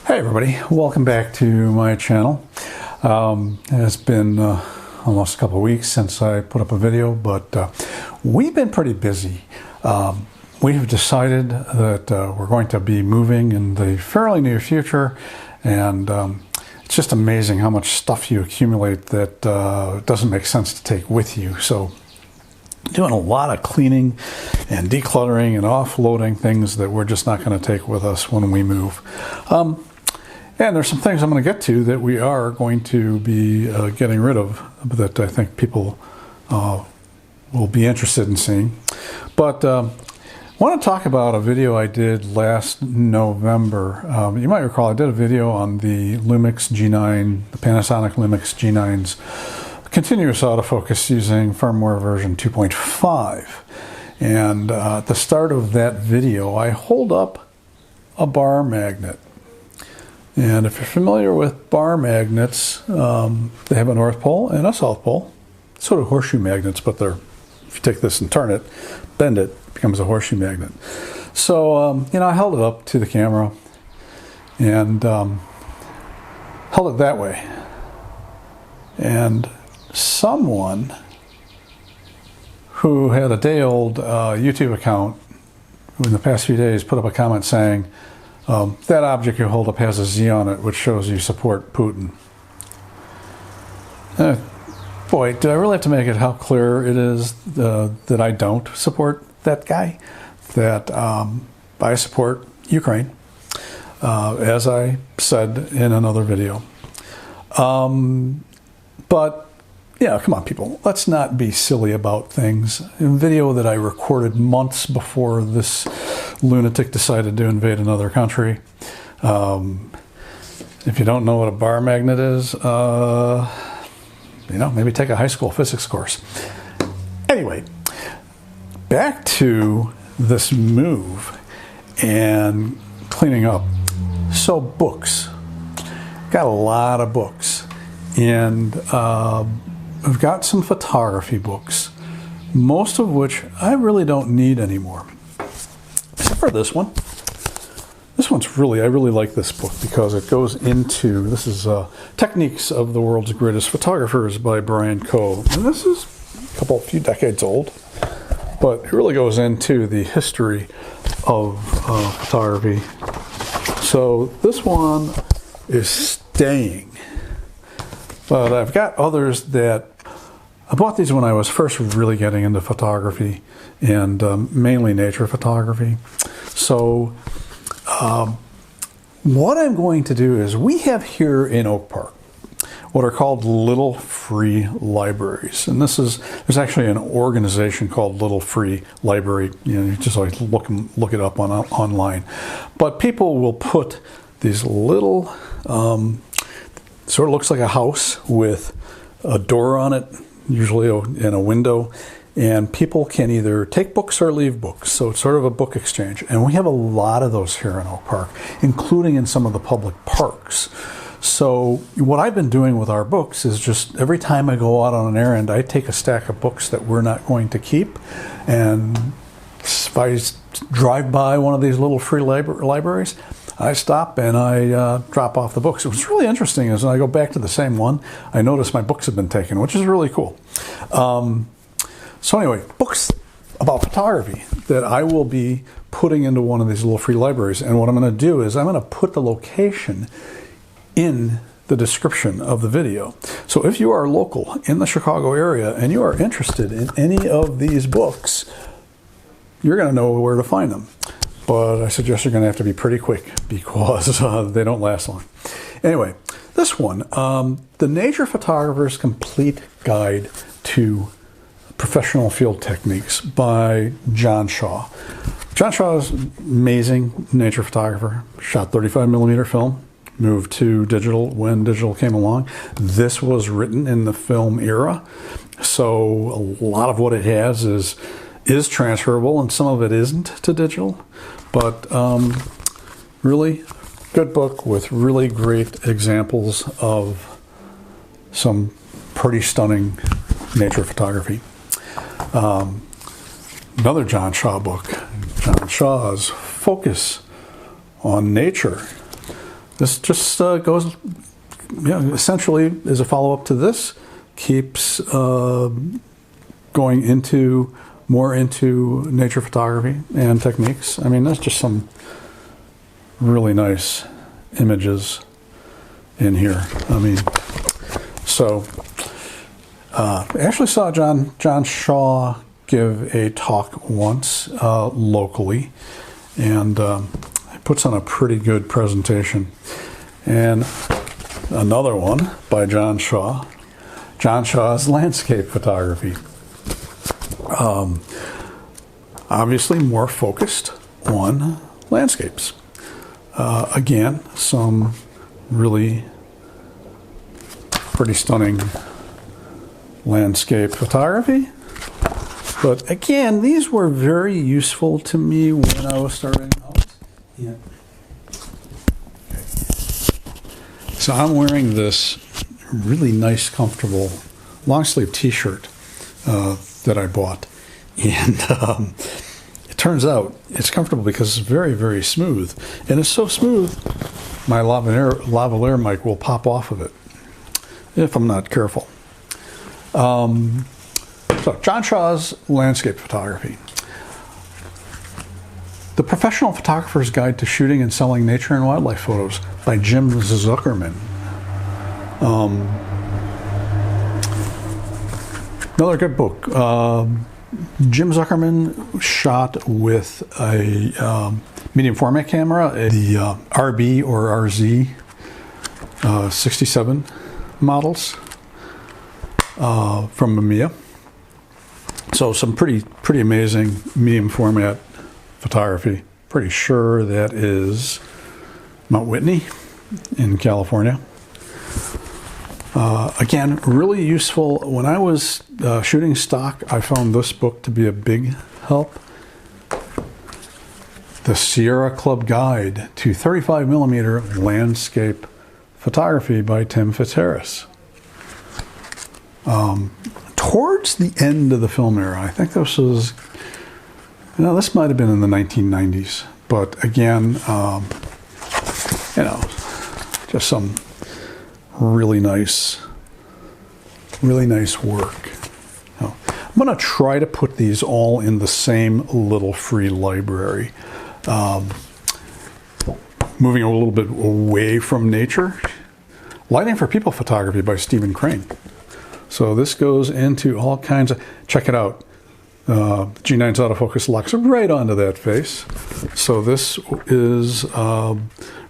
Hey everybody, welcome back to my channel. It's been almost a couple of weeks since I put up a video, but we've been pretty busy. We have decided that we're going to be moving in the fairly near future, and it's just amazing how much stuff you accumulate that doesn't make sense to take with you. So doing a lot of cleaning and decluttering and offloading things that we're just not going to take with us when we move. And there's some things I'm going to get to that we are going to be getting rid of that I think people will be interested in seeing. But I want to talk about a video I did last November. You might recall I did a video on the Lumix G9, the Panasonic Lumix G9's continuous autofocus using firmware version 2.5. And at the start of that video, I hold up a bar magnet. And if you're familiar with bar magnets, they have a north pole and a south pole. Sort of horseshoe magnets, but they're, if you take this and turn it, bend it, it becomes a horseshoe magnet. So, I held it up to the camera and held it that way. And someone who had a day-old YouTube account in the past few days put up a comment saying, that object you hold up has a Z on it, which shows you support Putin. Boy, do I really have to make it how clear it is that I don't support that guy, that I support Ukraine, as I said in another video. But, yeah, come on, people. Let's not be silly about things. A video that I recorded months before this lunatic decided to invade another country. If you don't know what a bar magnet is, maybe take a high school physics course. Anyway, back to this move and cleaning up. So books. Got a lot of books. And I've got some photography books, most of which I really don't need anymore. Except for this one. This one's I really like this book because it goes into, this is Techniques of the World's Greatest Photographers by Brian Coe. And this is a few decades old, but it really goes into the history of photography. So this one is staying. But I've got others that, I bought these when I was first really getting into photography and mainly nature photography. So what I'm going to do is, we have here in Oak Park what are called Little Free Libraries. And there's actually an organization called Little Free Library. You just always look it up online. But people will put these little, sort of looks like a house with a door on it, usually in a window, and people can either take books or leave books. So it's sort of a book exchange. And we have a lot of those here in Oak Park, including in some of the public parks. So what I've been doing with our books is just every time I go out on an errand, I take a stack of books that we're not going to keep, and if I drive by one of these little free libraries, I stop and I drop off the books. What's really interesting is when I go back to the same one, I notice my books have been taken, which is really cool. So anyway, books about photography that I will be putting into one of these little free libraries. And what I'm going to do is I'm going to put the location in the description of the video. So if you are local in the Chicago area and you are interested in any of these books, you're going to know where to find them. But I suggest you're going to have to be pretty quick because they don't last long. Anyway, this one, The Nature Photographer's Complete Guide to Professional Field Techniques by John Shaw. John Shaw is an amazing nature photographer. Shot 35mm film, moved to digital when digital came along. This was written in the film era, so a lot of what it has is transferable, and some of it isn't to digital. But really good book with really great examples of some pretty stunning nature photography. Another John Shaw book, John Shaw's Focus on Nature, this just goes, essentially as a follow-up to this, keeps going more into nature photography and techniques. I mean, that's just some really nice images in here. I mean, so I actually saw John Shaw give a talk once locally, and he puts on a pretty good presentation. And another one by John Shaw. John Shaw's landscape photography. Obviously more focused on landscapes. Again, some really pretty stunning landscape photography. But again, these were very useful to me when I was starting out. Yeah. Okay. So I'm wearing this really nice, comfortable long sleeve T-shirt that I bought, and it turns out it's comfortable because it's very, very smooth, and it's so smooth my lavalier mic will pop off of it if I'm not careful. So John Shaw's landscape photography. The Professional Photographer's Guide to Shooting and Selling Nature and Wildlife Photos by Jim Zuckerman. Another good book. Jim Zuckerman shot with a medium format camera, the RB or RZ 67 models from Mamiya. So some pretty amazing medium format photography. Pretty sure that is Mount Whitney in California. Again, really useful. When I was shooting stock, I found this book to be a big help. The Sierra Club Guide to 35mm Landscape Photography by Tim Fitzharris. Towards the end of the film era, I think this was, this might have been in the 1990s, but again, just some really nice work. I'm going to try to put these all in the same little free library. Moving a little bit away from nature, Lighting for People Photography by Stephen Crane. So this goes into all kinds of, check it out. G9's autofocus locks right onto that face. So this is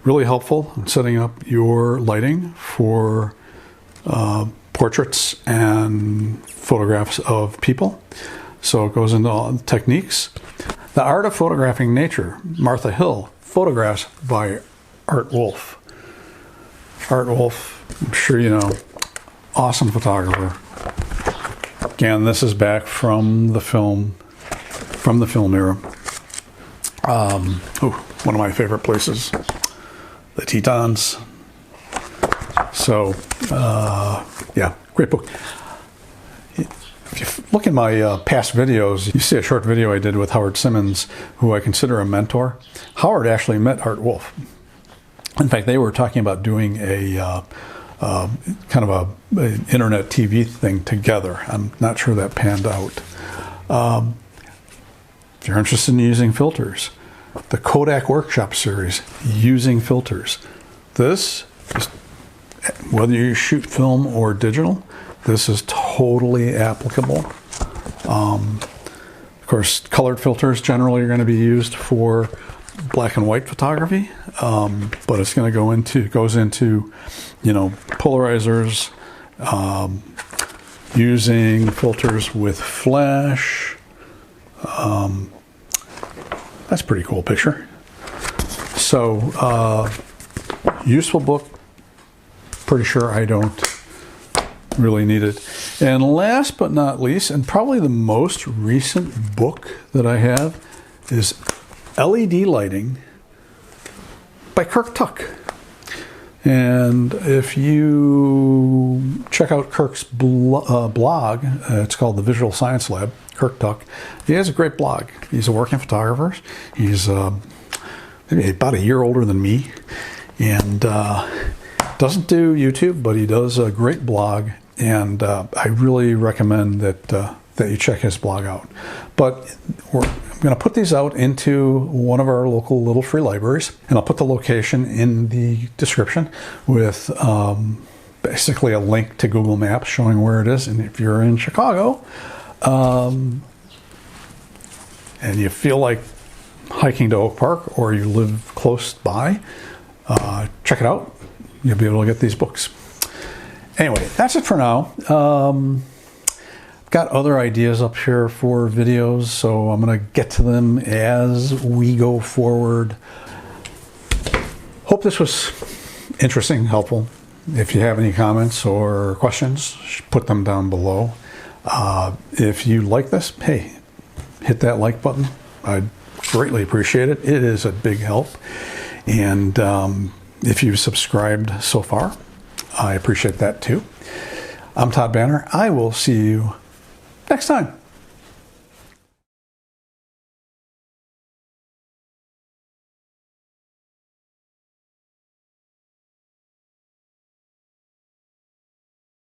really helpful in setting up your lighting for portraits and photographs of people. So it goes into all the techniques. The Art of Photographing Nature, Martha Hill, photographs by Art Wolfe. Art Wolfe, I'm sure you know, awesome photographer. Again, this is back from the film era. One of my favorite places, the Tetons. So, yeah, great book. If you look in my past videos, you see a short video I did with Howard Simmons, who I consider a mentor. Howard actually met Art Wolfe. In fact, they were talking about doing a kind of an internet TV thing together. I'm not sure that panned out. If you're interested in using filters, the Kodak Workshop series, Using Filters. This is, whether you shoot film or digital, this is totally applicable. Of course, colored filters generally are going to be used for black and white photography, but it's going to goes into, polarizers, using filters with flash. That's a pretty cool picture. So, useful book. Pretty sure I don't really need it. And last but not least, and probably the most recent book that I have, is LED Lighting by Kirk Tuck. And if you check out Kirk's blog, it's called the Visual Science Lab, Kirk Tuck. He has a great blog. He's a working photographer. He's maybe about a year older than me. and doesn't do YouTube, but he does a great blog, and I really recommend that you check his blog out. But I'm going to put these out into one of our local little free libraries, and I'll put the location in the description with basically a link to Google Maps showing where it is. And if you're in Chicago and you feel like hiking to Oak Park, or you live close by, check it out. You'll be able to get these books. Anyway, that's it for now. Got other ideas up here for videos, so I'm going to get to them as we go forward. Hope this was interesting, helpful. If you have any comments or questions, put them down below. If you like this, hey, hit that like button. I'd greatly appreciate it. It is a big help. And if you've subscribed so far, I appreciate that too. I'm Todd Banner. I will see you next time.